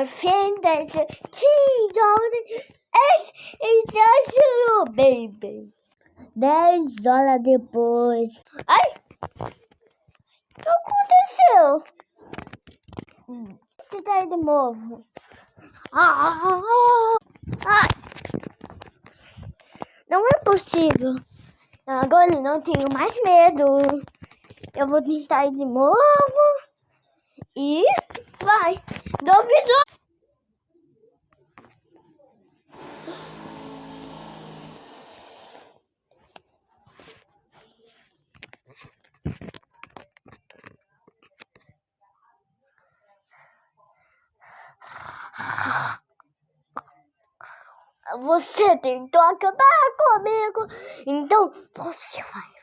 offended. Cheese on it's just a baby. 10 horas depois. Ai! O que aconteceu? Você tá aí de novo. Ai! Não é possível. Agora eu não tenho mais medo. Eu vou tentar ir de novo. E vai. Duvidou. Você tentou acabar comigo. Então você vai.